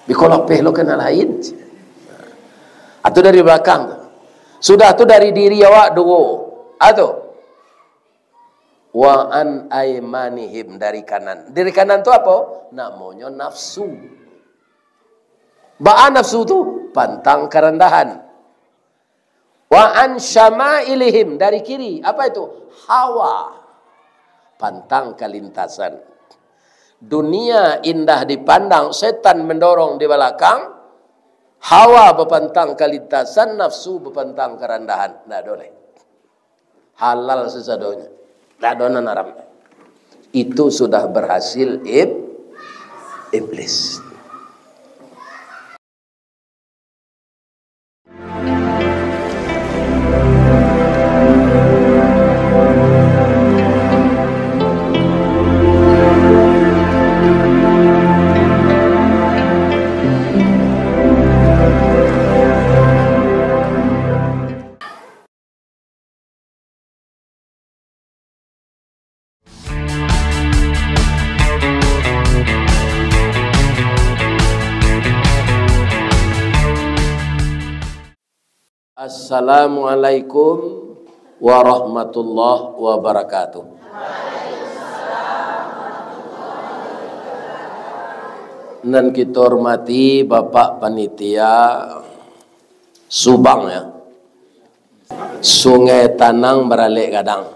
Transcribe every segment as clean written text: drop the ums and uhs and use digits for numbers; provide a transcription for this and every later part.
Bikolok peh lo kena lain. Atau dari belakang. Sudah tu dari diri awak dulu. Atau wa an aymanihim, dari kanan. Dari kanan tu apa? Namanya nafsu. Ba'a nafsu tu pantang kerendahan. Wa an syama'ilihim, dari kiri. Apa itu? Hawa. Pantang kelintasan. Dunia indah dipandang, setan mendorong di belakang. Hawa berpantang kelintasan, nafsu berpantang kerendahan. Tak boleh. Halal sesadonya. Tak ada naram. Itu sudah berhasil iblis. Assalamualaikum warahmatullahi wabarakatuh. Dan kita hormati Bapak Panitia Subang ya. Sungai Tanang Beralik Gadang.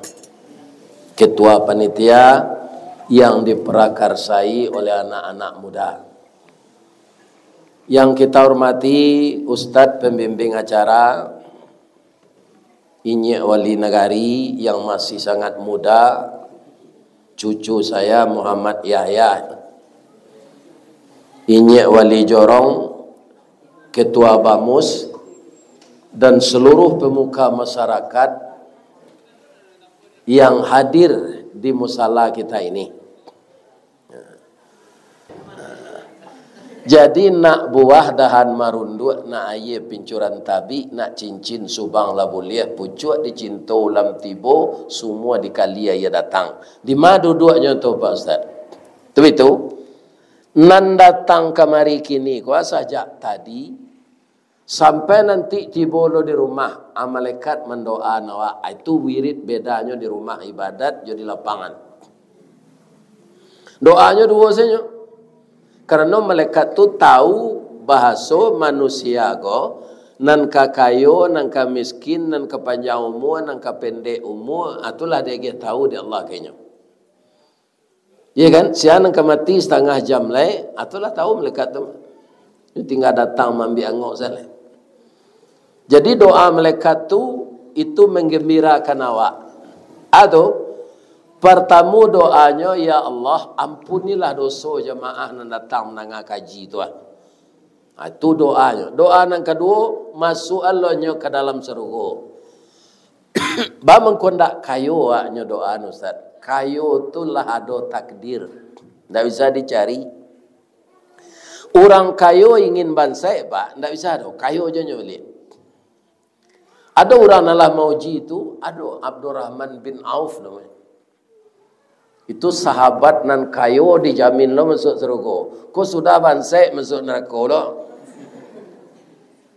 Ketua Panitia yang diprakarsai oleh anak-anak muda. Yang kita hormati Ustadz pembimbing acara Inyek Wali Negari yang masih sangat muda, cucu saya Muhammad Yahya. Inyek Wali Jorong, Ketua Bamus, dan seluruh pemuka masyarakat yang hadir di musala kita ini. Jadi nak buah dahan marunduk, nak aye pincuran tabi, nak cincin subang labuliah, pucuk dicinto lam tibo, semua dikali ia datang. Di mana duduknya tu Pak Ustaz? Itu nan datang kemari kini kuasa sejak tadi sampai nanti tibo lo di rumah, malaikat mendoa nawa. Itu wirid bedanya di rumah ibadat jadi lapangan. Doanya dua saja. Karena malaikat tu tahu bahasa manusia go, nan ka kayo, nan ka miskin, nan ka panjang umur, nan ka pendek umur, itulah dia tahu di Allah kayaknya. Ya kan? Siapa nan ka mati setengah jam lai, itulah tahu malaikat tu. Dia tinggal datang ambil angok salah. Jadi doa malaikat tu itu menggembirakan awak. Atau pertama doanya, ya Allah ampunilah dosa jemaah yang datang mendengar kaji tu. Itu doanya. Doa yang kedua, masuk Allahnya ke dalam surga. Ba mengkondak kayo nya doa Ustaz. Kayo tu lah ada takdir. Tak bisa dicari. Orang kayo ingin bansai pak, tak bisa ada. Kayo je nyulik. Ada orang Allah mauji itu, ada Abdurrahman bin Auf namanya. Itu sahabat nan kayo dijamin lo masuk surga. Kau sudah bansai masuk neraka lo.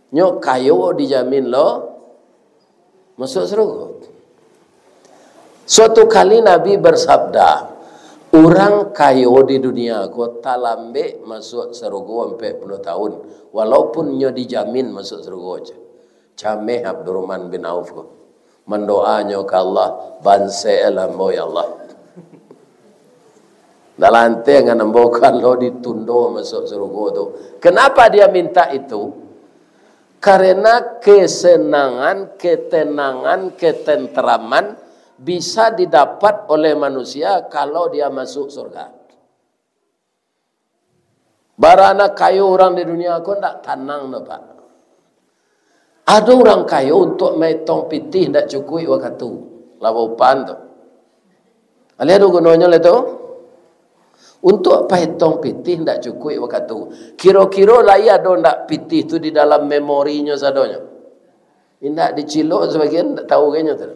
Nyok kayo dijamin lo masuk surga. Suatu kali Nabi bersabda, orang kayo di dunia kau tak lambe masuk surga sampai 10 tahun. Walaupun nyo dijamin masuk surga aja. Cameh Abdurrahman bin Auf ko. Mendoanya ke Allah, bansai lambo ya Allah. Dalam yang nambokan lo ditundo masuk surga tu. Kenapa dia minta itu? Karena kesenangan, ketenangan, ketenteraman bisa didapat oleh manusia kalau dia masuk surga. Barana kayu orang di dunia aku tak tenang no Pak. Ada orang kayu untuk metong pitih tak cukup waktu. Labupan tu. Lihat tu gunanya tu. Untuk paitong pitih tidak cukup waktu. Kira-kira lah ya ada tidak pitih tu di dalam memorinya sadonya. Tidak dicilok sebagian tak tahu kayaknya tu.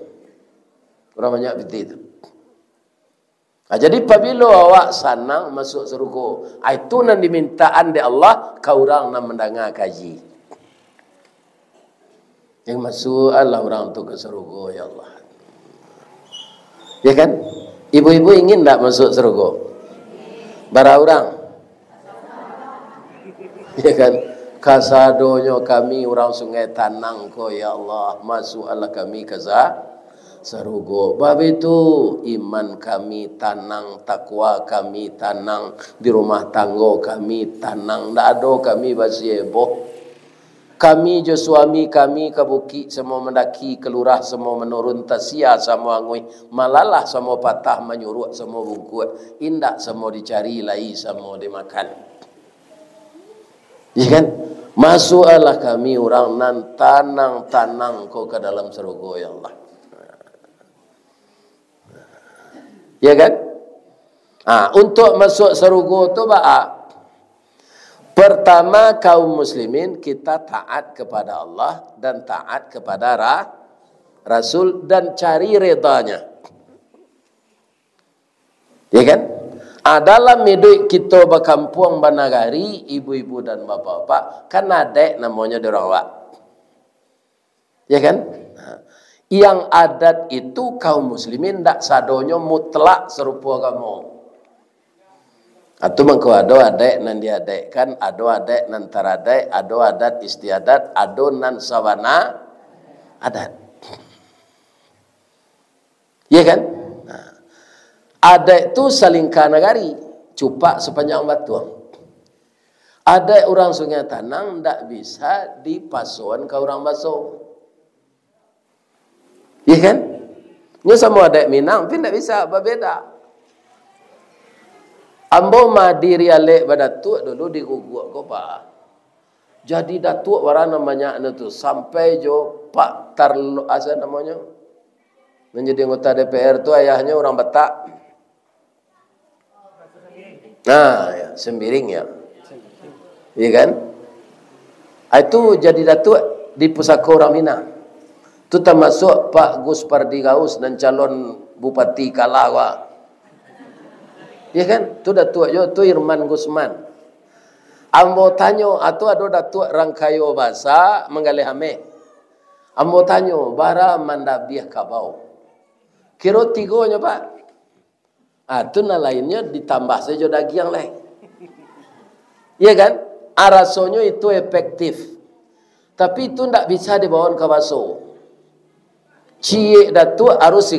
Berapa banyak pitih tu. Jadi apabila awak sanang masuk surga, itu nan dimintaan di Allah, kau orang nak mendengar kaji. Yang masuk Allah orang tu ke surga, ya Allah. Ya kan? Ibu-ibu ingin tak masuk surga? Bara orang? Ya kan? Kasadonyo kami orang Sungai Tanang ko, ya Allah, masuk Allah kami ke surga. Bab itu iman kami tanang, takwa kami tanang, di rumah tangga kami tanang, ndak ada kami basiebo. Kami jo suami kami ke bukit semua mendaki kelurah semua menurun tasia semua ngui malalah semua patah menyuruh semua bungkut indak semua dicari lai semua dimakan. Ya kan? Masuklah kami orang nan tanang ko ke dalam surga, ya Allah. Ya kan? Untuk masuk surga tu pertama kaum muslimin kita taat kepada Allah dan taat kepada Rasul dan cari redanya. Ya kan? Dalam hidup kita berkampung banagari, ibu-ibu dan bapak-bapak, kan ada namanya dirawat. Ya kan? Yang adat itu kaum muslimin tak sadonyo mutlak serupa kamu. Atau mengko ado adek nan diadek kan, ado adek nan taradek, ado adat istiadat, ado nan sawana adat. Ya kan? Adek tu saling kanagari, cupak sepanjang batuang. Adek orang Sungai Tanang ndak bisa dipasuan ke orang Baso. Ya kan? Ini sama adek Minang pun ndak bisa, berbeda. Ambo madiri alek badatuk dulu di guguk ko pa. Jadi datuk warana banyak tu sampai jo Pak Tarlo asa namanya. Menjadi anggota DPR tu ayahnya orang Batak. Ya, Sembiring ya. Iya kan? Itu jadi datuk di pusaka orang Minang. Itu termasuk Pak Gus Pardi Gaus dan calon Bupati Kalawa. Ya kan? Tu datuk yo tu Irman Gusman. Ambo tanyo atau ada datuk rangkayo bahasa menggalihame. Ambo tanyo bara mandabiah kabau. Kira tigonya Pak. Tu na lainnya ditambah saja daging yang lain. Ya kan? Rasanya itu efektif. Tapi itu tidak bisa dibawa ke baso. Cie datuk harus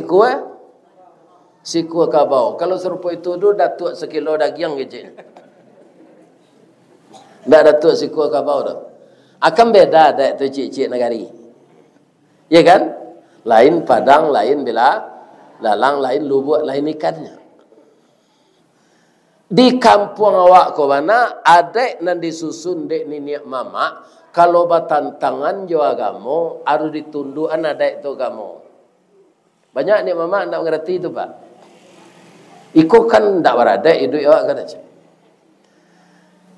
siku kabau. Kalau serupa itu dulu datuk sekilo daging kecil. Tak datuk siku kabau dah. Akan beda ada itu cik-cik negari. Ya kan? Lain padang, lain bila lalang, lain lubuk, lain ikannya. Di kampung awak ko mana adek nan disusun dek niniak mama kalau batantangan jo agamo harus ditunduk an adek tu agamo. Banyak ni mama ndak mengerti itu Pak. Iko kan ndak berada hidup awak kata cik.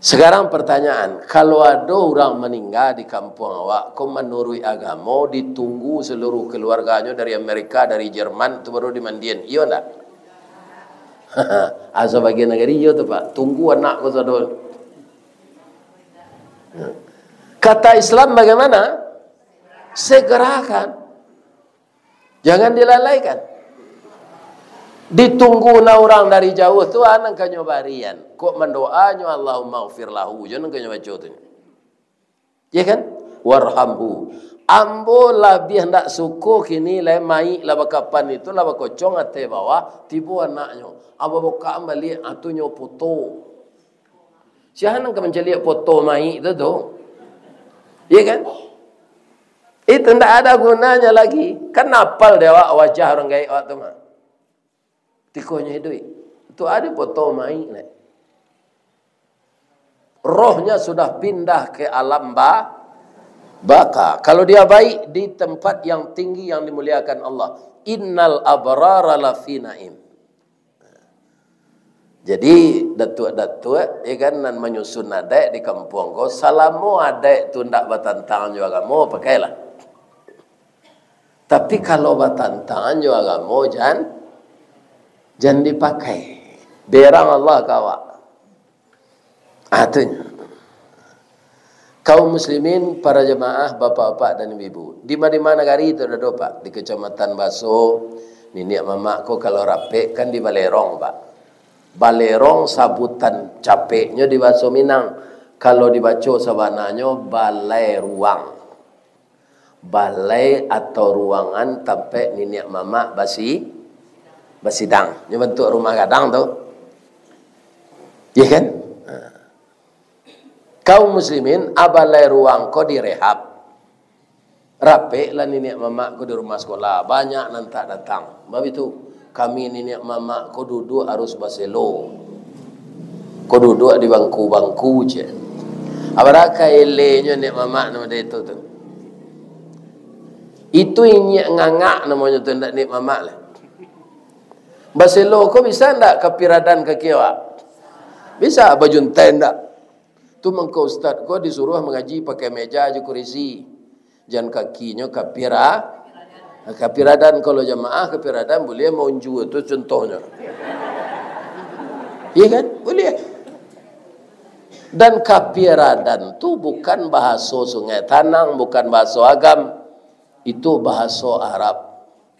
Sekarang pertanyaan, kalau ada orang meninggal di kampung awak, kau menurut agama ditunggu seluruh keluarganya dari Amerika, dari Jerman, itu baru dimandiin, iya enggak? Asal bagian negeri iya tu Pak, tunggu anak kau sadol. Kata Islam bagaimana? Segerakan, jangan dilalaikan. Ditunggu na orang dari jauh tu anak kanyo barian. Kok mendoanya Allahumma ghfir lahu. Jangan kanyo baca tu. Ya kan? Warhamhu. Ambo labih hendak suku kini lai mai la bakapan itu la bakocong ate bawah tibu anaknya. Aba boka ambali atunyo foto. Siapa nak mencari foto mai itu tu? Ya kan? Itu tidak ada gunanya lagi. Kan napal dewa wajah orang gaya awak tu mah. Tikonya duit. Itu ada foto main. Rohnya sudah pindah ke alam baka. Kalau dia baik di tempat yang tinggi yang dimuliakan Allah. Innal abrara lafi naim. Jadi datuk-datuk ya kan nan menyusun adek di kampung ko salamu adek tu ndak batantang jo agama pakailah. Tapi kalau batantang jo agama Jangan dipakai. Berang Allah kawak. Artinya, kaum muslimin, para jemaah, bapak-bapak dan ibu, di mana negari itu ada Pak, di Kecamatan Baso, nenek mamak ko kalau rapek kan di Balerong, Pak. Balerong sabutan capeknya di Baso Minang. Kalau dibaca sabananya balai ruang. Balai atau ruangan tempat nenek mamak basidang. Ini bentuk rumah gadang tu. Ya kan? Kaum muslimin abalai ruang ko direhab. Rapi lah nenek mamak ko di rumah sekolah. Banyak nanti datang. Sebab itu kami nenek mamak ko duduk harus baselo. Ko duduk di bangku-bangku je. Abaraka elenya nenek mamak nama dia itu tu. Itu ini ngangak namanya tu nenek mamak lah. Baselo ko bisa ndak kapiradan kaki awak? Bisa bajunten ndak? Tu mengkau ustaz kau disuruh mengaji pakai meja aja kursi. Jangan kakinya kapiradan. Kalau jamaah kapiradan boleh maunju itu contohnya. Iya kan? Boleh. Dan kapiradan tu bukan bahasa Sungai Tanang, bukan bahasa Agam. Itu bahasa Arab.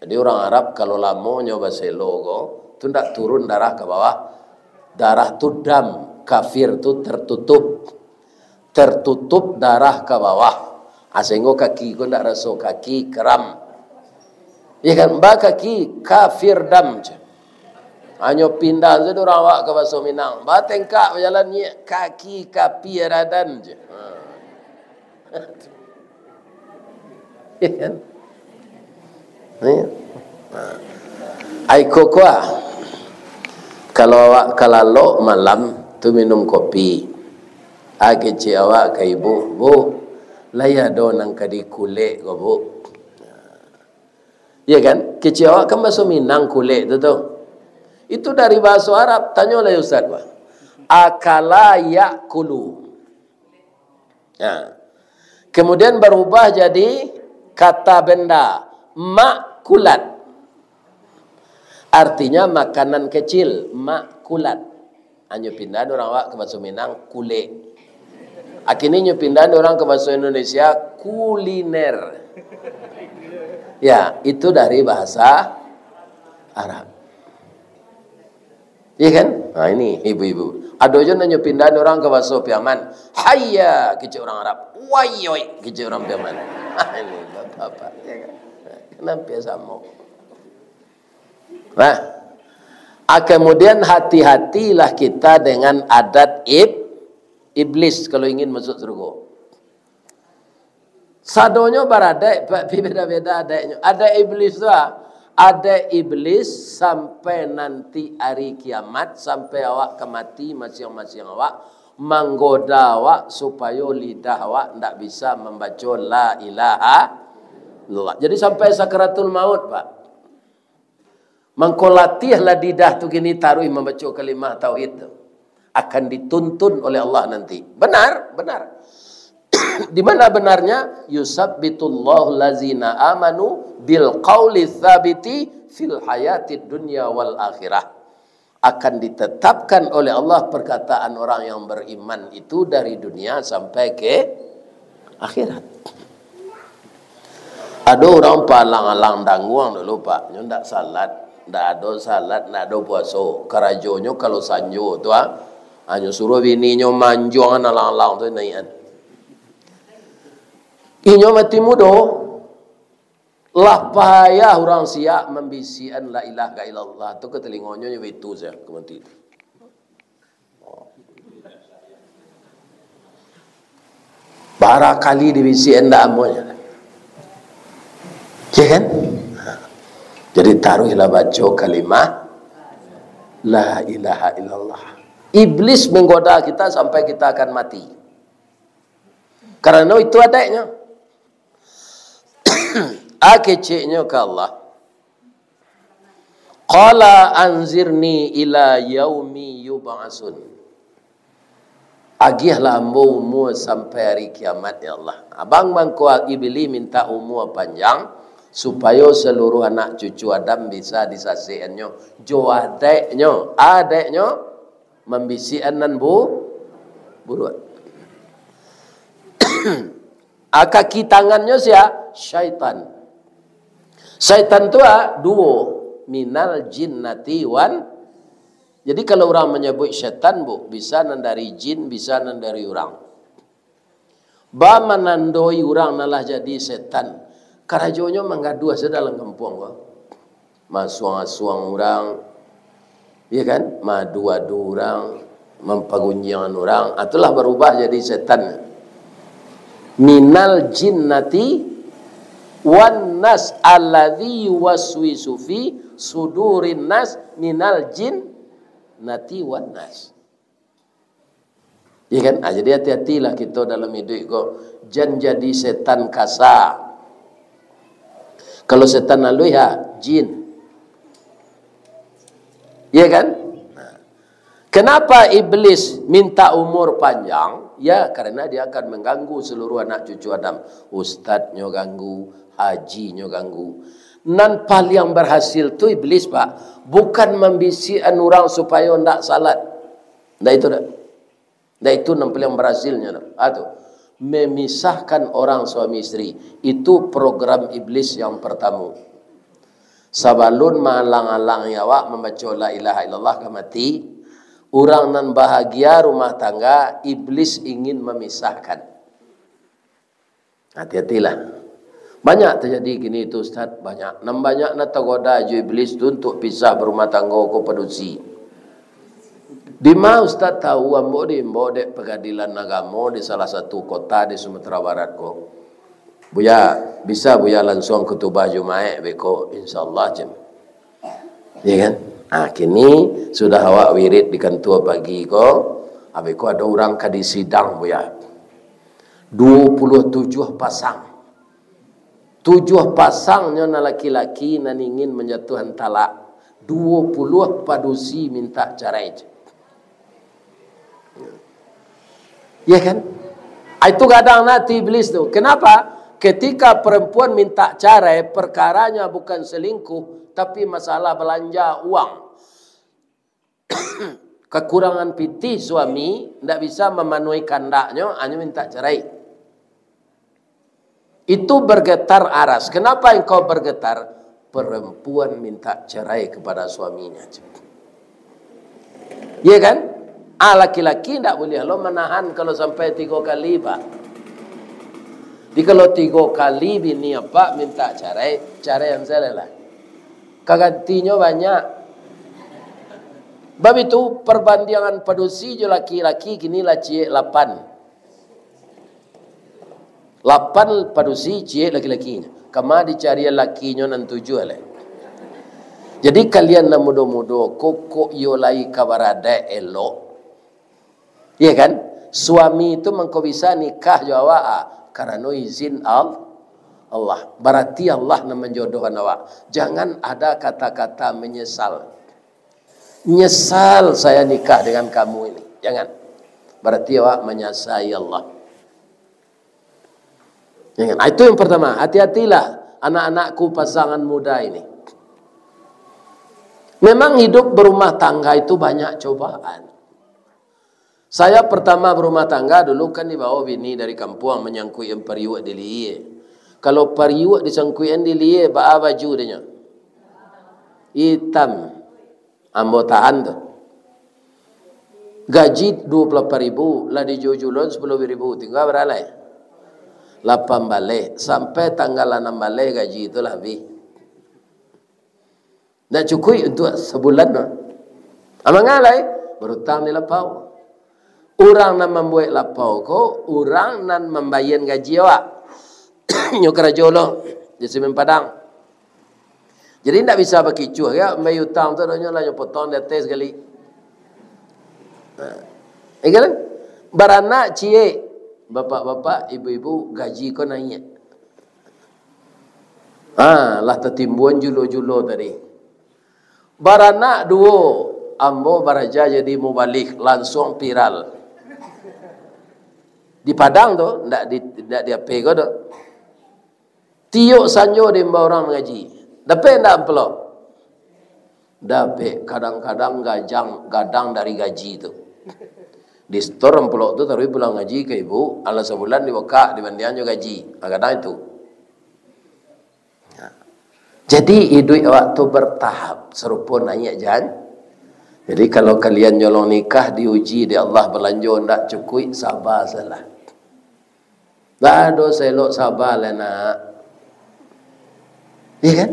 Jadi orang Arab kalau lamanya bahasa logo, tu ndak turun darah ke bawah. Darah tu dam. Kafir tu tertutup darah ke bawah. Sehingga kaki ko ndak rasa kaki keram. Ya kan, kaki kafir dam je. Hanya pindah je orang awak ke Baso Minang. Tengkak berjalan ni kaki kapiradan je. Ya kan? Ai kokwa. Kalau awak kalalo malam tu minum kopi. Kecik awak ke ibu, bu, laya do nang kadi kulit ko bu. Ya kan? Kecik awak kan bahasa Minang kulit tu tu. Itu dari bahasa Arab. Tanya oleh Ustaz, Pak. Akala yakulu. Kemudian berubah jadi kata benda makulat. Artinya makanan kecil, makulat. Hanya pindah orang awak ke bahasa Minang kulit. Akhirnya pindah orang ke bahasa Indonesia kuliner. Ya, itu dari bahasa Arab. Iya kan? Nah ini ibu-ibu. Ada je nanya pindah orang ke bahasa Piaman. Hayya, kecil orang Arab. Wayoy, kecil orang Piaman. Ini bapak-bapak. Ya kan? Kenapa sama? Nah, kemudian hati-hatilah kita dengan adat iblis kalau ingin masuk surga. Sadonya beradai, beda-beda adanya. Ada iblis tu, ada iblis sampai nanti hari kiamat, sampai awak kemati masing-masing awak menggoda awak supaya lidah awak tidak bisa membaca la ilaha illallah. Jadi sampai sakaratul maut, Pak. Mengkolatihlah lidah tu gini taruh membaca kalimah tauhid tu. Akan dituntun oleh Allah nanti. Benar, benar. Di mana benarnya? Yusabbitullahu lazina amanu bil qauli tsabiti fil hayatid dunya wal akhirah. Akan ditetapkan oleh Allah perkataan orang yang beriman itu dari dunia sampai ke akhirat. Ada orang palang-alang danguang dulu, Pak. Nyo ndak salat, ndak ada salat, ndak ada puasa. Karajonyo kalau sanjo tu hanya suruh bininya manjuang alang-alang tu naikan. Inyo mati mudo lah payah orang siap membisian la ilaha illallah tu ke telingonya itu saya kemudian. Barakali dibisian ndak amonya. Ya kan? Jadi taruhlah baca kalimah la ilaha illallah. Iblis menggoda kita sampai kita akan mati. Karena itu adanya. Keciknya ke Allah. Qala anzirni ila yaumi yub'atsun. Agihlah umur sampai hari kiamat ya Allah. Abang bangku iblis minta umur panjang supaya seluruh anak cucu Adam bisa disasihannya. Jo adeknya membisikan nan buruan. Kaki tangannya sia syaitan. Syaitan itu duo minal jinnati wan. Jadi kalau orang menyebut syaitan bisa nan dari jin, bisa nan dari orang. Ba menandoi orang nalah jadi setan. Karajonya mengadu sedalam kampung kok. Masuang-suang orang, ya kan? Madu-adu orang, mempagunjian orang, itulah berubah jadi setan. Minal jinnati wan nas alladzi yuwaswisu fi sudurin nas minal jinnati wan nas. Ya kan? Jadi hati-hatilah kita dalam hidup kok. Jangan jadi setan kasar. Kalau setan lalu jin. Ya kan? Kenapa iblis minta umur panjang? Ya karena dia akan mengganggu seluruh anak cucu Adam. Ustadznya ganggu, hajinya ganggu. Nan paling berhasil tu iblis pak, bukan membisikkan orang supaya tidak salat. Nah itu dah. Nah itu nan paling berhasilnya. Memisahkan orang suami istri. Itu program iblis yang pertama. Sabalun malang-alang yawa membaca la ilaha illallah mati. Orang nan bahagia rumah tangga, iblis ingin memisahkan. Hati-hatilah. Banyak terjadi gini itu Ustaz, banyak. Banyak nak tergoda je iblis tu untuk pisah berumah tangga ko padusi. Di mana Ustaz tahu ambo di pengadilan agama di salah satu kota di Sumatera Barat ko. Buya bisa buya langsung khutbah Jumat beko insyaallah jam. Ya kan? Kini sudah awak wirid di kantor pagi ko. Abeko ada orang kadi sidang buya. 27 pasang. 7 pasangnya na laki-laki nan ingin menjatuhkan talak. 20 padusi minta cerai. Ya kan? Itu kadang nanti iblis tu. Kenapa? Ketika perempuan minta cerai, perkaranya bukan selingkuh, tapi masalah belanja uang. Kekurangan pitih suami, tidak bisa memenuhi kandaknya, hanya minta cerai. Itu bergetar aras. Kenapa engkau bergetar? Perempuan minta cerai kepada suaminya. Ya kan? Laki-laki tidak boleh lo menahan kalau sampai 3 kali pak. Jadi kalau 3 kali bini apa minta cerai yang saya lah. Kagantinya banyak. Bab itu perbandingan padusi jo laki-laki kini lah cie 8. 8 padusi cie laki-lakinya. Kama dicari lakinya nan 7 lah. Jadi kalian na mudo-mudo kok yo lai kabarada elok. Iya kan? Suami itu mengko bisa nikah jawab karena izin Allah. Berarti Allah yang menjodohkan awak. Jangan ada kata-kata menyesal. Nyesal saya nikah dengan kamu ini. Jangan. Berarti awak menyesai Allah. Jangan. Itu yang pertama. Hati-hatilah anak-anakku pasangan muda ini. Memang hidup berumah tangga itu banyak cobaan. Saya pertama berumah tangga dulu kan dibawa bini dari kampung menyangkui yang periuk di liye. Kalau periuk disangkuian di liye, apa baju dia? Hitam. Ambo tahan tu. Gaji 24.000, lah dijujulun 10.000. Tinggal berapa? 8 balik. Sampai tanggal 6 balik gaji itu lebih. Nak cukup untuk sebulan. Amangalai berutang di lapau. Orang nan membuat lapau ko, orang nan membayar gaji awak. Nyokara jolo di Semen Padang. Jadi tidak bisa pakai cuah ya, mai utang tu donya lah potong di atas sekali. Kan? Baranak cie, bapak-bapak, ibu-ibu gaji ko naik. Lah tertimbuan julo-julo tadi. Baranak duo, ambo baraja jadi mubalik langsung viral. Di Padang tu, tidak di apa tu. Tiuk sanjo di orang mengaji. Dapat tak ampelok? Dapat. Kadang-kadang gadang dari gaji tu. Di store ampelok tu taruh pulang ngaji ke ibu. Ala sebulan dibuka dibandian juga gaji. Kadang itu. Jadi hidup waktu bertahap. Serupa nanya jangan. Jadi kalau kalian nyolong nikah diuji di Allah berlanjur tak cukup, sabar salah. Tak ada selok sabar lah nak. Ya kan?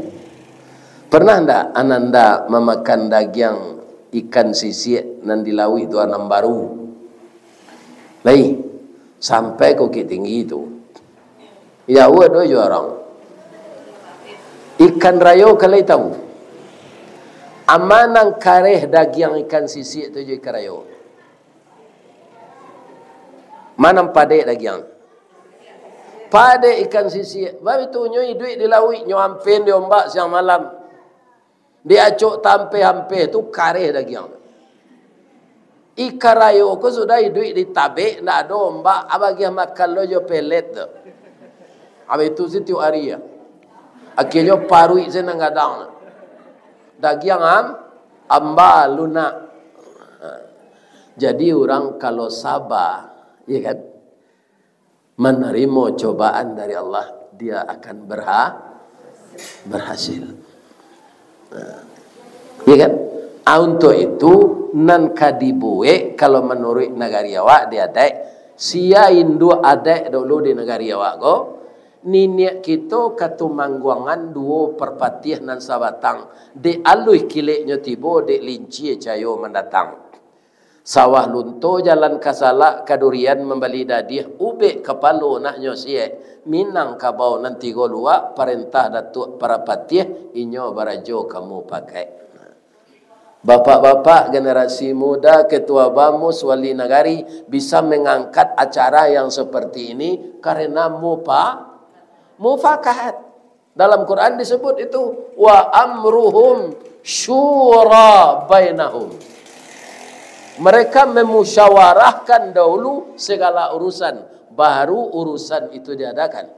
Pernah tak ananda memakan daging ikan sisik nan dilawi tu anam baru? Lai, sampai kaki tinggi itu. Ya, ada je orang. Ikan rayo kalai tahu. Amanang kareh daging ikan sisik tu je ikan rayo. Manam padek daging. Padek ikan sisik. Baik tu nyoi duit dilawi, nyoi ampin diombak siang malam. Dia acuk tampe-hampe tu kareh daging. Ikan rayo ko sudah duit ditabek, nak ada ombak, abagi makan lo jo pelet tu. Habis tu si tiup hari ya. Akhirnya parui saya nang gadang. Daging amba lunak. Jadi orang kalau sabar, ya kan, menerima cobaan dari Allah, dia akan berhasil. Ya kan? Untuk itu nan kadibuwe kalau menurut negari awak dia adek sia indu adek dulu di negari awak go niniak kita katu mangguangan duo perpatih nan sabatang de alui kileknya tibo de linci cayo mendatang sawah lunto jalan kasala kadurian membeli dadih ube kepalo nak nyosie minang kabau nanti go luak perintah datuk perpatih inyo barajo kamu pakai. Bapak-bapak generasi muda, ketua BAMUS, wali nagari bisa mengangkat acara yang seperti ini karena mufakat. Dalam Quran disebut itu wa amruhum syura bainahum. Mereka memusyawarahkan dahulu segala urusan, baru urusan itu diadakan.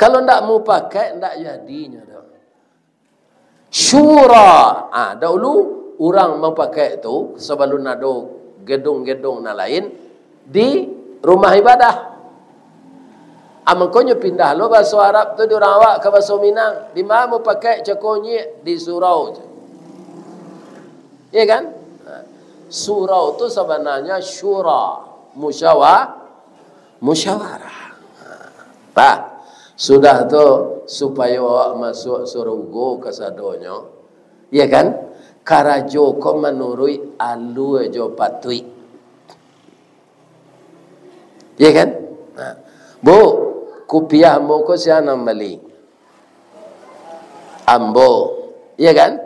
Kalau tidak mau pakai, tidak jadinya. Syura. Dahulu orang mau pakai itu sebelum ada gedung-gedung lain di rumah ibadah. Makanya pindah lo bahasa Arab tu di orang awak ke bahasa Minang. Di mana mau pakai cakonye di surau. Ya kan? Surau tu sebenarnya syura, musyawarah. Pak, sudah tu supaya awak masuk surga kesadonyo, ya kan? Karajo ko menurut alu jo patui, ya kan? Bu, kupiah mo ko siya nang mali, ambo, ya kan?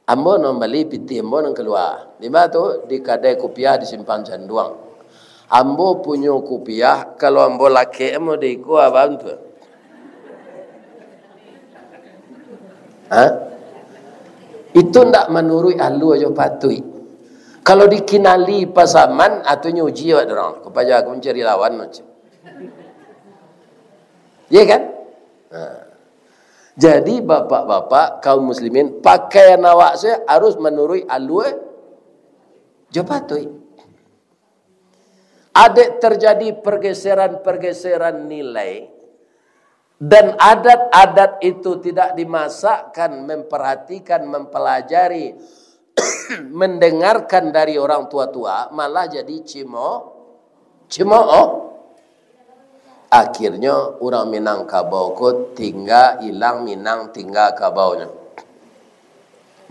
Ambo nang mali piti ambo nang keluar. Di mana tu di kadai kupiah disimpan canduang. Ambo punya kupiah kalau ambo laki ambo diku abang tu. Itu ndak menurut alu aja patui. Kalau dikinali pasaman atau nyuji awak dorang, kepada aku mencari lawan macam. Ya kan? Jadi bapak-bapak kaum muslimin pakaian awak saya harus menurut alu aja patui. Ada terjadi pergeseran nilai. Dan adat-adat itu tidak dimasakkan, memperhatikan, mempelajari, mendengarkan dari orang tua-tua, malah jadi cemooh. Akhirnya orang Minangkabau ko tinggal hilang Minang tinggal kabaunya.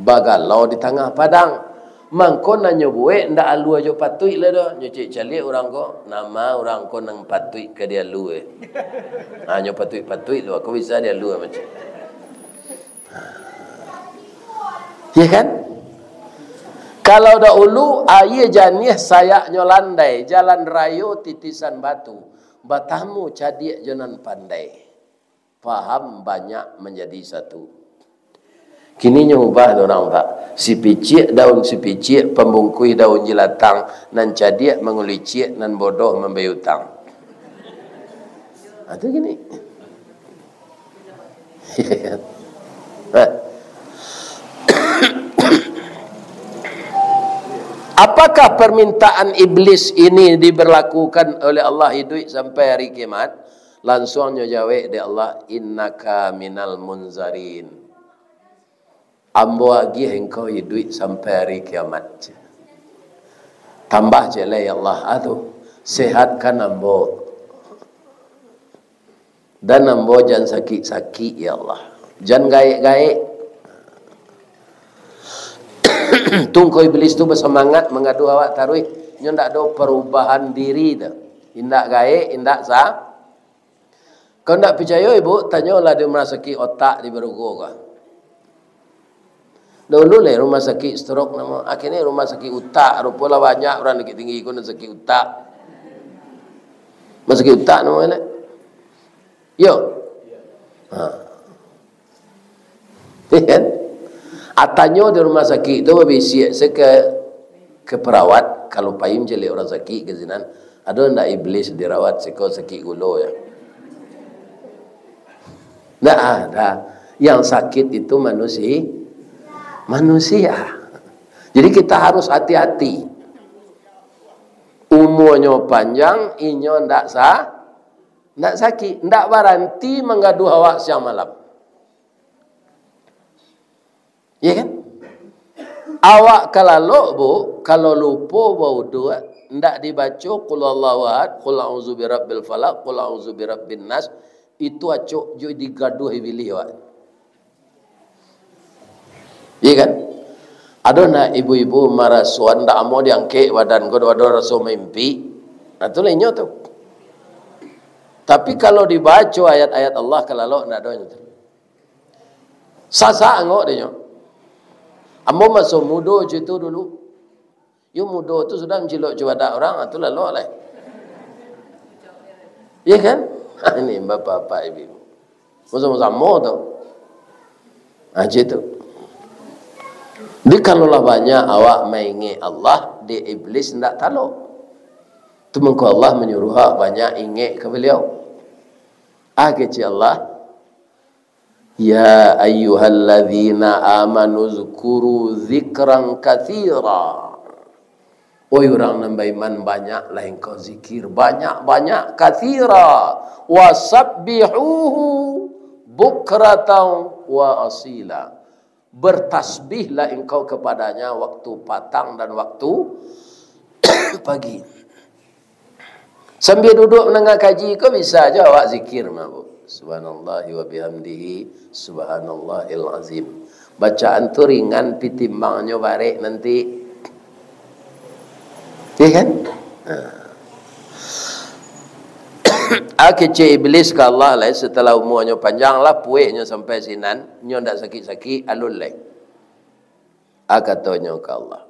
Bagalau di tengah padang. Mangko nanya buat ndak alu aja patui lah dah. Nyuci calik orang ko nama orang ko nang patui ke dia lu hanya patui tu aku bisa dia lu macam. Ya kan? Kalau dahulu air janih sayaknya landai, jalan rayo titisan batu. Batamu cadik jalan pandai. Faham banyak menjadi satu. Kini nyubah orang tak. Si picik daun si picik, pembungkui daun jelatang, nan cadik mengulicik, nan bodoh membayutang. Itu gini. Apakah permintaan iblis ini diberlakukan oleh Allah hidup sampai hari kiamat? Langsungnya jawab dia Allah, innaka minal munzarin. Ambo lagi engkau hidup sampai hari kiamat. Tambah je lah ya Allah, aduh, sehatkan ambo. Dan ambo jangan sakit-sakit ya Allah. Jangan gaik-gaik. Tunggu iblis tu bersemangat mengadu awak taruh. Nyo ndak ada perubahan diri dah. Indak gaik, indak sah. Kau ndak percaya ibu, tanyalah dia merasa sakit otak di Berugo kah? Dulu le rumah sakit stroke nama. Akhirnya rumah sakit otak. Rupalah banyak orang sakit tinggi kau nak sakit otak. Rumah sakit otak nama le. Yo. Ha. Kan? Atanyo di rumah sakit itu berbisi ke perawat kalau payung jelek orang sakit ke zinan ada ndak iblis dirawat seko sakit gulo ya. Ndak ada. Yang sakit itu manusia. Jadi kita harus hati-hati. Umurnya panjang, inyo ndak sakit, ndak baranti mengadu awak siang malam. Ya kan? Awak kalau lupa bau dua, ndak dibaca qul huwallahu ahad, qul a'udzu birabbil falaq, qul a'udzu birabbin nas, itu acuk jo digaduh iblis awak. Ya kan? Ada nak ibu-ibu marah suan ndak mau diangkat badan kau ada rasa mimpi. Nah tu lainnya tu. Tapi kalau dibaca ayat-ayat Allah kalau ndak ada tu. Sasa angok dia. Amo masuk mudo je tu dulu. You mudo tu sudah mencilok cuadak orang, tu lalu lah. Ya kan? Ini bapak-bapak ibu. Sama-sama tu. Aje tu. Jadi kalaulah banyak awak mengingat Allah, di iblis tidak tahu. Tu mengko Allah menyuruh awak banyak ingat ke beliau. Kecil Allah. Ya ayyuhalladzina amanu zkuru zikran katsira. Oi orang yang beriman banyaklah engkau zikir, banyak-banyak katsira, wasabbihuhu bukratan wa asila. Bertasbihlah engkau kepadanya waktu petang dan waktu pagi. Sambil duduk mendengar kaji kau bisa aja awak zikir mabuk. Subhanallah wa bihamdihi subhanallahil azim. Bacaan tu ringan pitimbangnya barek nanti. Ya kan? Kecil iblis ke Allah lah setelah umurnya panjang lah puiknya sampai sinan nyo ndak sakit-sakit alul lah. Katanya ke Allah.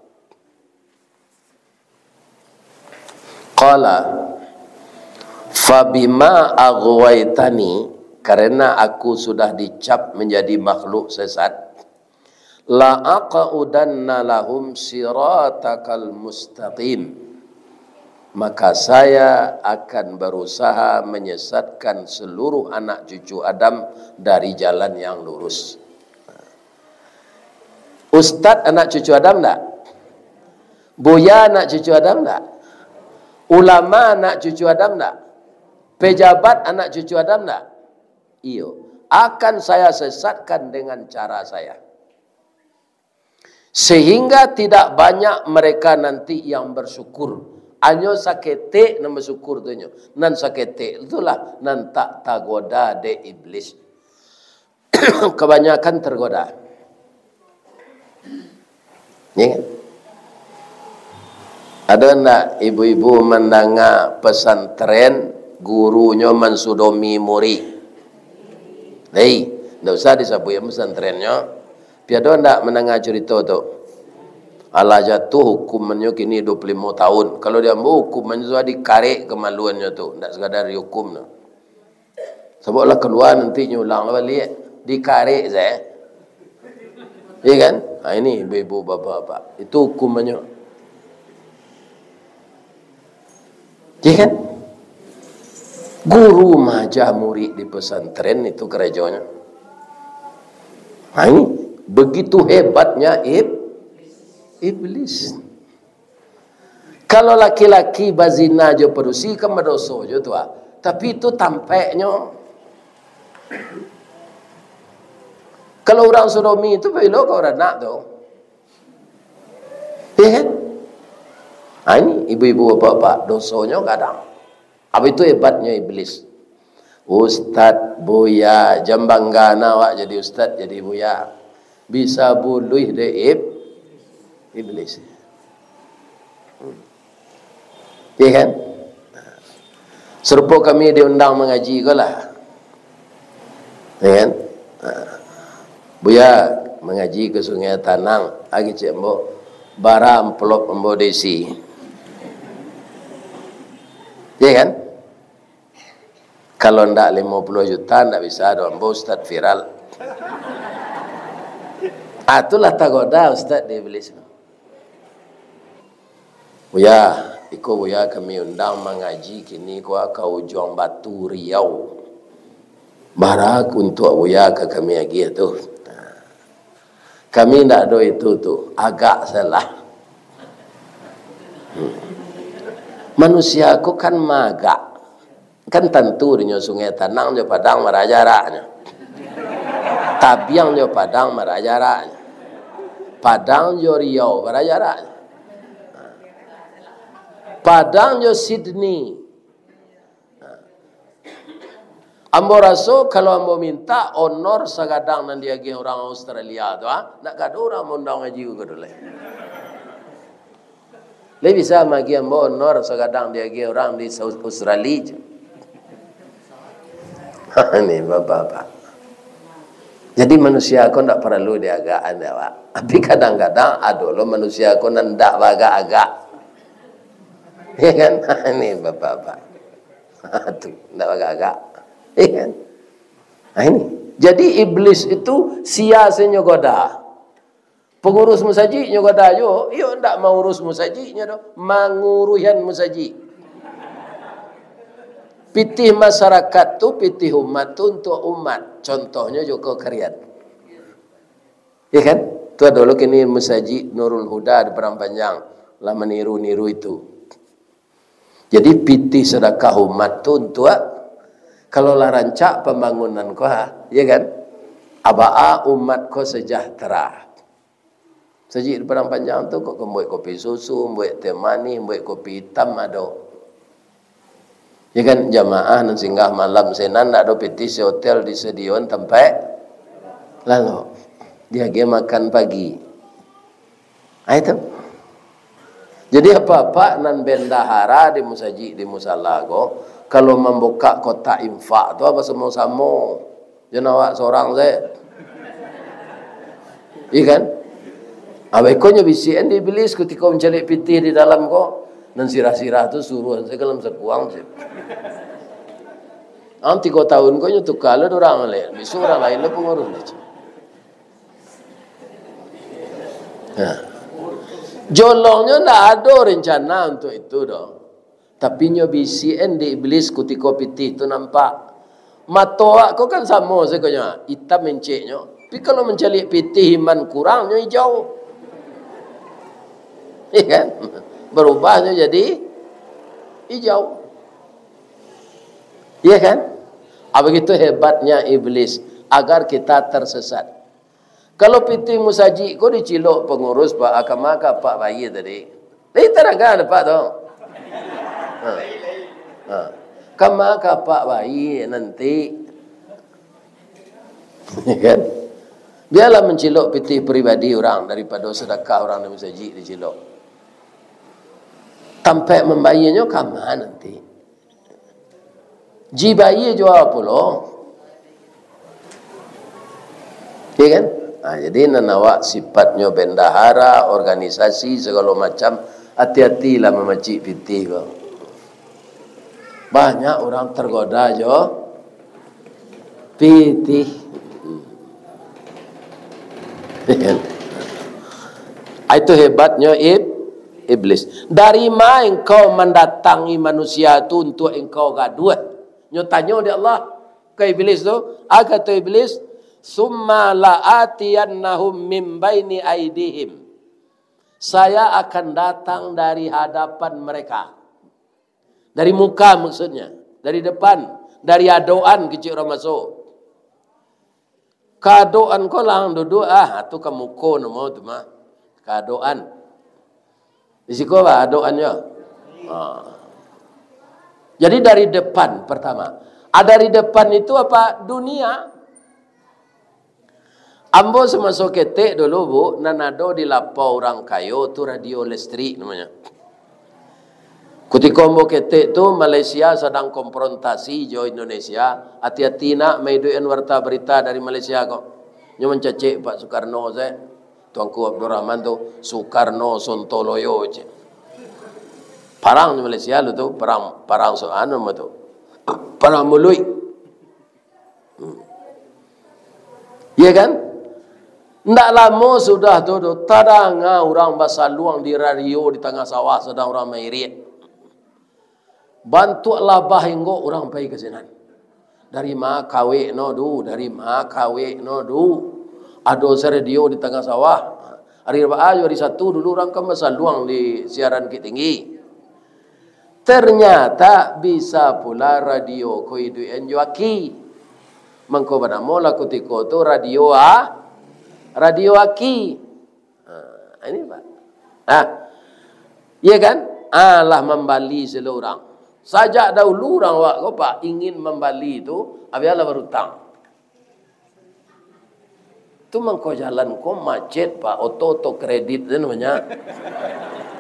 Qala fabima aghwaytani, karena aku sudah dicap menjadi makhluk sesat, la aqudanna lahum siratakal mustaqim, maka saya akan berusaha menyesatkan seluruh anak cucu Adam dari jalan yang lurus. Ustaz anak cucu Adam tak? Buya anak cucu Adam tak? Ulama anak cucu Adam tak? Pejabat anak cucu Adam tak? Iyo, akan saya sesatkan dengan cara saya. Sehingga tidak banyak mereka nanti yang bersyukur. Anyo sakete nan bersyukur tu nyo. Nan sakete itulah nan tak tergoda de iblis. Kebanyakan tergoda. Ya kan? Ada enggak ibu-ibu mendengar pesantren gurunya mensudomi murid? Hei, tidak usah disebut yang pesantrennya. Piada enggak mendengar cerita tu? Allah jatuh hukumannya kini 25 tahun. Kalau dia mau hukumannya sudah dikarik kemaluannya tu. Tidak sekadar dihukum. Sebablah keluar nanti nyulang balik. Dikarik saya. Ya kan? Ini ibu-ibu bapak-bapak. Itu hukumannya. Ya kan? Guru majah murid di pesantren itu gerejanya. Nah, ini begitu hebatnya iblis. Kalau laki-laki bazina jo perusi kan berdosa jo tu. Tapi itu tampaknya. Kalau orang sodomi itu belok ke orang nak tu. Ya kan? Nah, ini ibu-ibu bapak-bapak dosanya kadang. Apa itu hebatnya iblis. Ustaz Buya jambanggana wak jadi ustaz jadi buya. Bisa buluh de iblis. Ya kan? Serupa kami diundang mengaji ke lah. Ya kan? Buya mengaji ke Sungai Tanang. Agi cik mbok bara amplop mbok desi. Ya kan? Kalau ndak 50 juta ndak bisa ada mbok ustaz viral. Itulah tagoda ustaz di iblis. Buya, iko buya kami undang mengaji kini kau Juang Batu Riau. Barak untuk buya ke kami lagi tu. Kami ndak ada itu tu, agak salah. Manusia aku kan magak. Kan tentu di Sungai Tanang jo Padang merajaraknya. Tabiang jo Padang merajaraknya. Padang jo Riau merajaraknya. Padang jo Sydney. Ambo raso kalau ambo minta honor sagadang nan dia orang Australia tu nak kado orang mondang ngaji ko dole. Le bisa magi ambo honor sagadang dia orang di Australia. Ini bapak-bapak. Jadi manusia ko ndak perlu diagaan ya, Pak. Tapi kadang-kadang ada lo manusia ko ndak agak-agak. Ya kan? Ini bapak-bapak. Tuh, ndak agak-agak. Ya kan? Nah ini. Jadi iblis itu sia-sia nyogoda. Pengurus musaji nyogoda yo ndak mau urus musajinya do, manguruhan musaji. Pitih masyarakat tu, pitih umat tu untuk umat. Contohnya Joko Kariat. Ya kan? Tu dulu kini musaji Nurul Huda di Perang Panjang lah meniru-niru itu. Jadi pitih sedekah umat tu untuk kalau lah rancak pembangunan ko ya kan? Abaa umat ko sejahtera. Saji di Perang Panjang tu kok membuat kopi susu, membuat teh manis, membuat kopi hitam ada. Ya kan jamaah nan singgah malam senan nak ada petis hotel di stadion tempat lalu dia ge makan pagi. Itu. Jadi apa-apa nan bendahara di musaji di musalla go kalau membuka kotak infak tu apa sama-sama jenawak seorang saya. Iya kan? Abekonya bisian di iblis ketika mencari pitih di dalam ko. Dan sirah-sirah tu suruh saya kalau sekuang sih. 3 tahun kau nyetuk kalau orang lain, bisa orang lain le pengurus ni. Jolongnya ndak ada rencana untuk itu dong. Tapi nyo BCN di iblis kutiko pitih tu nampak. Matoak kau kan sama sekonya, hitam menceknya. Tapi kalau mencari pitih iman kurangnya hijau. Iya kan? Berubahnya jadi hijau. Iya kan? Begitu hebatnya iblis agar kita tersesat. Kalau pitih musaji kau dicilok pengurus Pak Akamaka Pak Bayi tadi. Ini terangkan Pak tu. Kamaka Pak Bayi nanti. Iya kan? Biarlah mencilok pitih pribadi orang daripada sedekah orang yang musaji dicilok. Tampak membayarnya kama nanti. Jibayi jual pula. Ya kan? Jadi nanawak sifatnya bendahara, organisasi, segala macam. Hati-hatilah memacik pitih kau. Banyak orang tergoda jo pitih. Ya kan? Itu hebatnya iblis. Dari mana engkau mendatangi manusia itu untuk engkau gaduh? Nyo tanya dia Allah ke iblis tu, kata iblis, summa la'atiyannahum min baini aidihim. Saya akan datang dari hadapan mereka. Dari muka maksudnya, dari depan, dari adoan kecil orang masuk. Kadoan ko lang duduk tu kamu ko nama tu mah. Kadoan. Risiko apa adoannya? Jadi dari depan pertama. Dari depan itu apa? Dunia. Ambo semasuk ketek dulu bu, nanado di lapau orang kayo tu radio listrik namanya. Ketika ambo ketek tu Malaysia sedang konfrontasi jo Indonesia, hati-hati nak maiduin warta berita dari Malaysia kok. Nyo mencecek Pak Soekarno saya, Tuanku Abdurrahman tu Soekarno Sontoloyo je. Parang di Malaysia lu tu, parang soan nama tu. Parang mului. Ya kan? Ndak lama sudah tu tadanga orang bahasa luang di radio di tengah sawah sedang orang mairit. Bantulah bahinggo orang pergi ke sana. Dari ma kawe no du, dari ma kawe no du. Ado radio di tengah sawah. Hari Rabu hari Sabtu dulu orang kan bahasa luang di siaran Bukit Tinggi. Ternyata bisa pula radio ko idu enjoaki. Mangko banamo la kutiko tu radio radio aki. Ini Pak. Iya kan? Lah membali seluruh orang. Sajak dahulu orang wak ko Pak ingin membali itu, abialah berutang. Tu mangko jalan ko macet Pak, oto kredit tu namanya.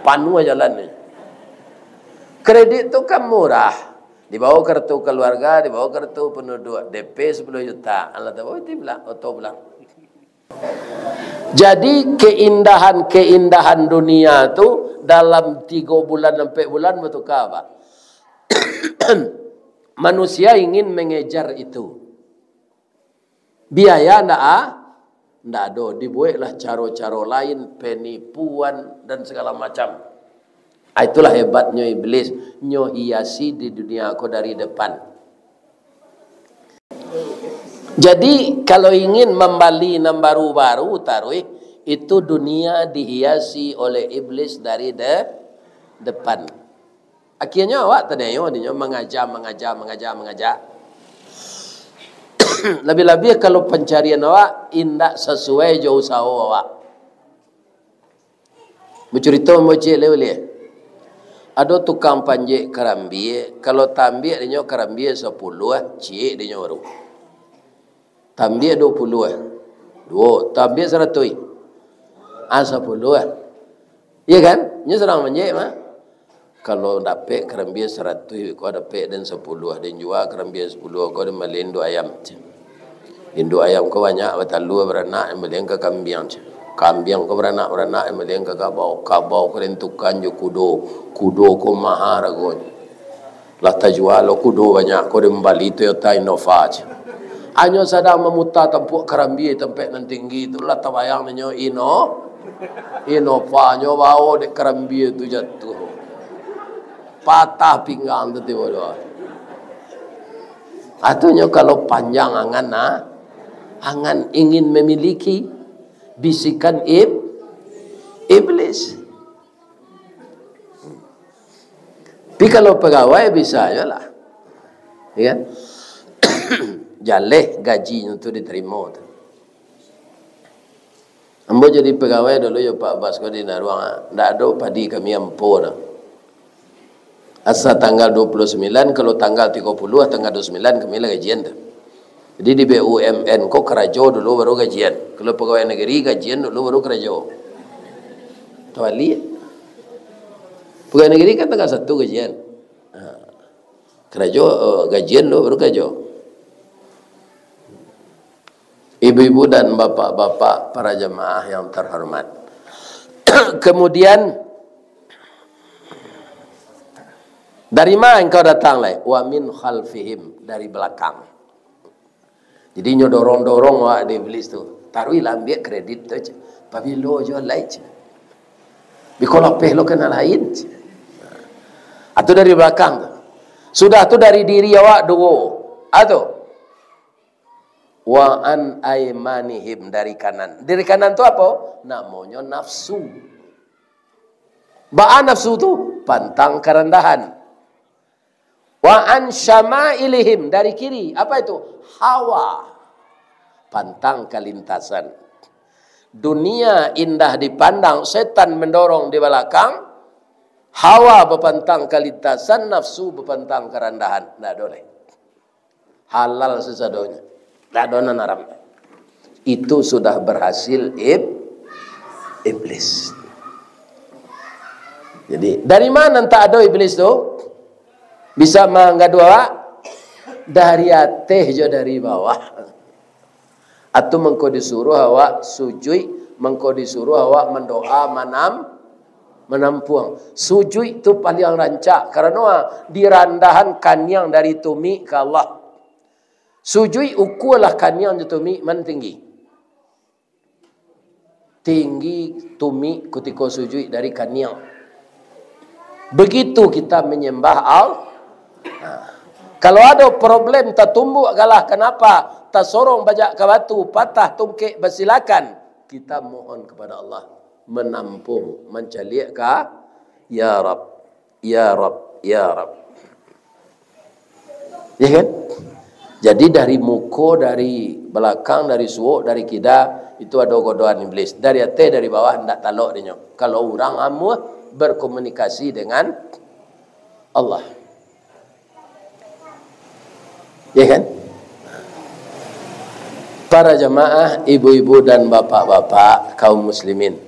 Panu jalan ni. Kredit tu kan murah. Di bawah kartu keluarga, di bawah kartu penduduk, DP 10 juta. Allah tahu itu bilang, oto bilang. Jadi keindahan dunia tu dalam 3 bulan sampai bulan betul apa? Manusia ingin mengejar itu. Biaya ndak ada, dibuatlah cara-cara lain, penipuan dan segala macam. Itulah hebatnya iblis, nyo hiasi di dunia aku dari depan. Jadi kalau ingin membali nam baru-baru taruh itu dunia dihiasi oleh iblis dari depan. Akhirnya awak tadayo dia mengajak. Lebih-lebih kalau pencarian awak indak sesuai jauh usaha awak. Bercerita mocek lewat. Ada tukang panjek kerambie, kalau tambie dia kerambie 10 cik dia baru. Tambie 20 2, tambie 100 10 Iya kan? Nya serang panjek mah. Kalau dapat kerambie 100 kau dapat dan 10 dan jual kerambie 10 kau ada melindu ayam. Lindu ayam kau banyak betalu beranak meleng ke kambing. Kambing kau beranak meleng ke kabau kau rentukan je kudo kau mahar kau. Lah tajual kudo banyak kau dembali Toyota Innova. Hanya sedang memutar tempuk kerambie tempat nan tinggi itulah tabayang nyo Innova nyo bawa dek kerambie tu jatuh. Patah pinggang tu tiba-tiba. Atunya kalau panjang angan ingin memiliki bisikan iblis. Tapi kalau pegawai bisa aja lah. Ya. Jaleh gajinya tu diterima tu. Ambo jadi pegawai dulu ya Pak Basko di Naruang. Ndak ada padi kami ampun. Asa tanggal 29, kalau tanggal 30, tanggal 29 kami lagi gajian tu. Jadi di BUMN kok kerajo dulu baru gajian. Kalau pegawai negeri gajian dulu baru kerajo. Tahu lihat. Pegawai negeri kan tanggal 1 gajian. Kerajo gajian dulu baru kerajo. Ibu-ibu dan bapak-bapak para jemaah yang terhormat. Kemudian dari mana engkau datang lah? Wa min khalfihim, dari belakang. Jadi nyo dorong-dorong wak di iblis tu. Taruhlah ambil kredit tu je. Tapi lo jual lain je. Bikolah peh lo kena lain je. Atau dari belakang tu. Sudah tu dari diri awak dulu. Atau wa an aymanihim, dari kanan. Dari kanan tu apa? Namanya nafsu. Ba'a nafsu tu pantang kerendahan. Wa an syama'ilihim, dari kiri. Apa itu? Hawa. Pantang kelintasan. Dunia indah dipandang, setan mendorong di belakang. Hawa berpantang kelintasan, nafsu berpantang kerendahan. Tak boleh. Halal sesadonya. Tak ada naram. Itu sudah berhasil iblis. Jadi dari mana tak ada iblis tu? Bisa mengadu awak? Dari atas je, dari bawah. Atau mengko disuruh awak sujud, mengko disuruh awak mendoa menampuang. Sujud itu paling rancak karena dirandahan kanyang dari tumi ke Allah. Sujud ukulah kanyang dari tumi man tinggi. Tinggi tumi ketika sujud dari kanyang. Begitu kita menyembah Allah. Kalau ada problem tertumbuk galah, kenapa? Tersorong bajak ke batu, patah tungkik bersilakan. Kita mohon kepada Allah menampung, mencaliak ke ya Rab, ya Rab, ya Rab. Ya kan? Jadi dari muka, dari belakang, dari suuk, dari kida, itu ada godoan iblis. Dari atas, dari bawah, hendak talok dia. Kalau orang amuh berkomunikasi dengan Allah. Ya kan? Para jamaah, ibu-ibu dan bapak-bapak kaum muslimin.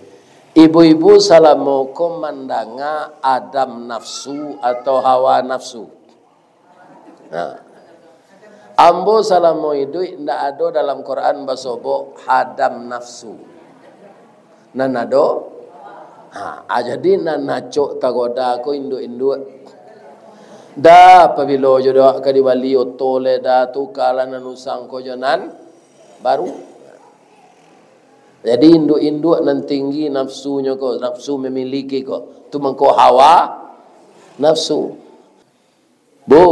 Ibu-ibu salamu komandanga adam nafsu atau hawa nafsu. Nah, ambo salamu itu tidak ada dalam Quran basobo hadam nafsu. Nanado. Jadi nanacok tagoda ko induk-induk. Da pabilo jodoh ka diwali otole da tu kala nanusang ko jonan baru. Jadi induk-induk nan tinggi nafsunya ko, nafsu memiliki ko. Tu mengko hawa nafsu. Bu,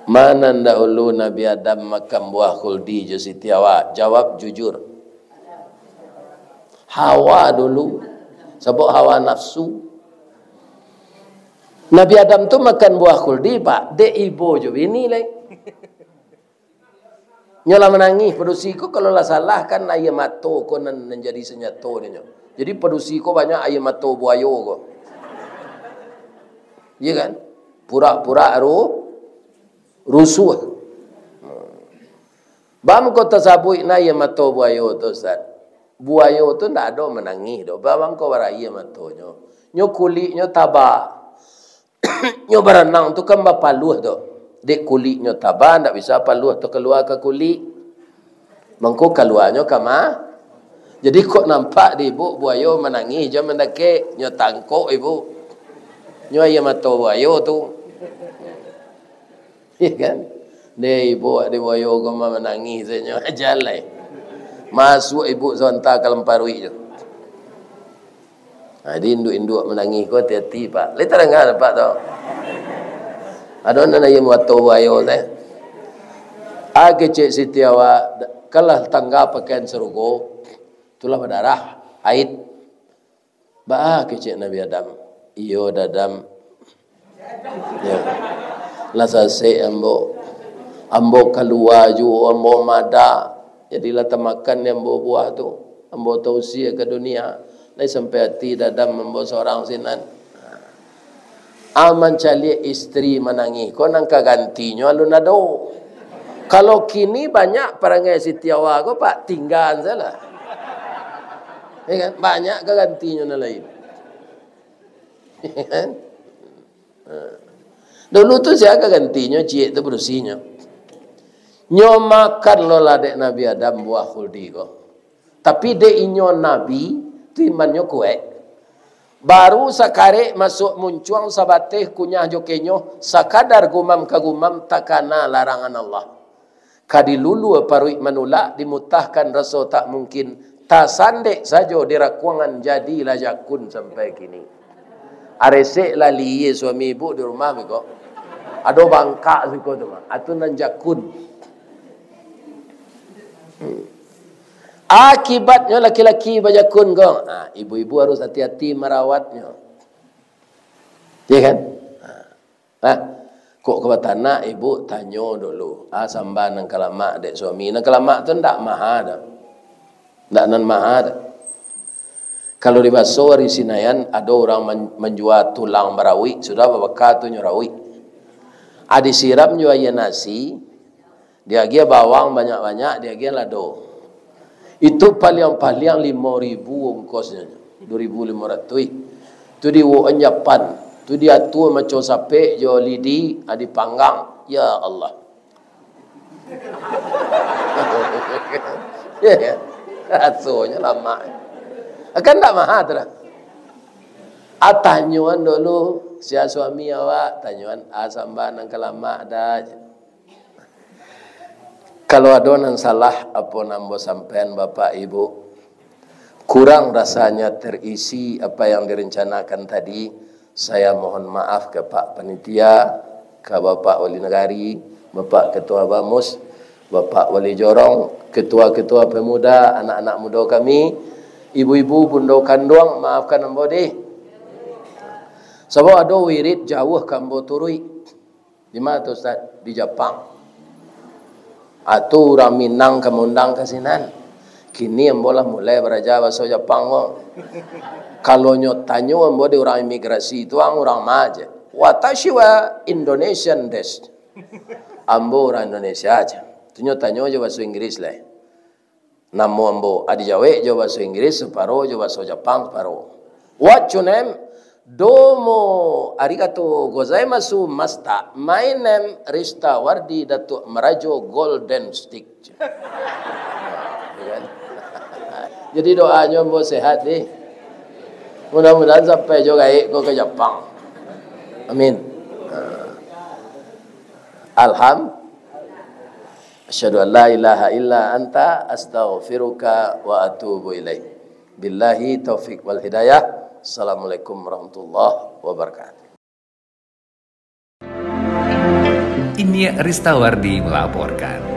mana ndak ulu Nabi Adam makan buah khuldi je Siti awak? Jawab jujur. Hawa dulu. Sebab hawa nafsu. Nabi Adam tu makan buah khuldi pak. Dek ibu je bini leh. Nyolah menangis pedusiku kalau lah salah kan ayam mato ko nan menjadi senyato dia. Jadi pedusiku banyak ayam mato buayo ko. Iya kan? Pura-pura rusuh. Bam ko tasabui na ayam mato buayo tu Ustaz. Buayo tu ndak ada menangis do. Bam ko bara ayam mato nyo. Nyo kulitnya tabak. Nyo berenang tu kan bapaluh tu. Dek kulitnya tabah, tak bisa paluh tu keluar ke kulit. Mengko keluarnya kama. Jadi kok nampak di ibu buayo menangis je mendake nyo tangkok ibu. Nyo ayam atau buayo tu. Ya kan? De ibu di buayo koma menangis je nyo jalan. Masuk ibu sonta ke lemparui je. Jadi induk-induk menangis ko hati-hati pak. Lita dengar pak tu. Ada nana yang waktu wayo teh. Age cek Siti awak kalah tangga pakaian serugo. Itulah berdarah haid. Ba kecek Nabi Adam. Iyo dadam. Ya. Lasase ambo keluar ju ambo mada. Jadilah temakan yang ambo buah tu. Ambo tausiah ke dunia. Lai sampai hati dadam ambo seorang sinan. Aman cali istri menangis. Kau nang kagantinya alun ado. Kalau kini banyak perangai Siti awak ko pak tinggal salah. Ya kan? Banyak kagantinya na lain. Ya kan? Dulu tu saya kagantinya cik tu berusinya. Nyo makan lo ladek Nabi Adam buah khuldi ko. Tapi de inyo Nabi tu imannya kuat. Baru sakare masuk muncuang sabateh kunyah jokenyo sakadar gumam kagumam takana larangan Allah. Kadilulu paruik manulak dimutahkan rasa tak mungkin. Tak sandek saja dirakuangan jadi lajakun sampai kini. Aresek lali suami ibu di rumah kok. Ado bangka siko tu mah. Atu nan jakun. Akibatnya laki-laki bajakun kong. Ibu-ibu harus hati-hati merawatnya. Ya kan? Kok kebatana ibu tanya dulu. Samban nang kalamak dek suami. Nang kalamak tu ndak mahal dah. Ndak nan mahal dah. Kalau di baso di Sinayan ada orang menjual tulang barawi. Sudah berbekal tu nyurawi. Adi siram jual nasi. Dia gia bawang banyak-banyak. Dia gia lado. Itu paling-paling 5.000 ongkosnya. 2.500. Itu di Japan. Itu dia tu macam sape jual lidi adi panggang. Ya Allah. Ya ya. Rasanya lama. Akan tak mahal dah. Tanyuan dulu sia suami awak, tanyuan samban nang kelama ada. Kalau ada yang salah apa nambo sampean bapak ibu kurang rasanya terisi apa yang direncanakan tadi, saya mohon maaf ke Pak Panitia, ke Bapak Wali Negari, Bapak Ketua Bamus, Bapak Wali Jorong, Ketua-ketua pemuda, anak-anak muda kami, ibu-ibu bundo kandung, maafkan ambo deh. Sebab ada wirid jauh kambo turui. Di mana tu Ustaz? Di Jepang. Atau orang Minang kemundang ke sinan. Kini ambo lah mulai belajar bahasa Jepang kok. Kalau nyotanyo ambo di orang imigrasi itu orang maja. Watashi wa Indonesian desu. Ambo orang Indonesia aja. Tu nyotanyo aja bahasa Inggris lah. Namo ambo adi Jawa aja bahasa Inggris separuh aja bahasa Jepang separuh. What your name? Domo arigato gozaimasu masta. My name Rista Wardi Datuk Merajo Golden Stick. Jadi doanya mau sehat deh. Mudah-mudahan sampai juga ke Jepang. Amin. Asyhadu an la ilaha illa anta astaghfiruka wa atubu ilaik. Billahi taufik wal hidayah. Assalamualaikum warahmatullahi wabarakatuh. Ini Rista Wardi melaporkan.